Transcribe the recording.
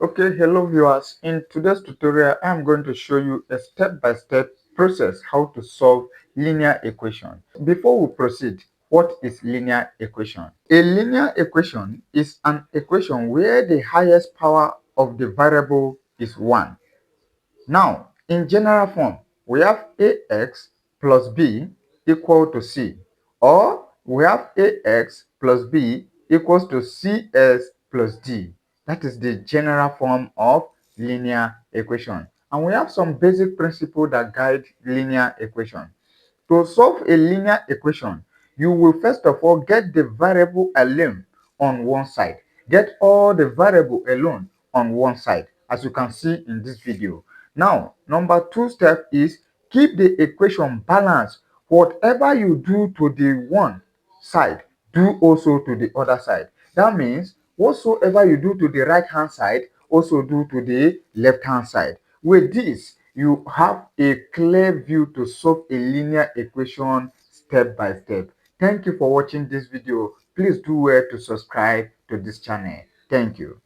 Okay, hello viewers. In today's tutorial, I'm going to show you a step-by-step process how to solve linear equation. Before we proceed, what is linear equation? A linear equation is an equation where the highest power of the variable is 1. Now, in general form, we have ax plus b equal to c, or we have ax plus b equals to cs plus d. That is the general form of linear equation. And we have some basic principles that guide linear equation. To solve a linear equation, you will first of all get the variable alone on one side. Get all the variable alone on one side, as you can see in this video. Now, number 2 step is keep the equation balanced. Whatever you do to the one side, do also to the other side. That means whatsoever you do to the right hand side, also do to the left hand side. With this, you have a clear view to solve a linear equation step by step. Thank you for watching this video. Please do well to subscribe to this channel. Thank you.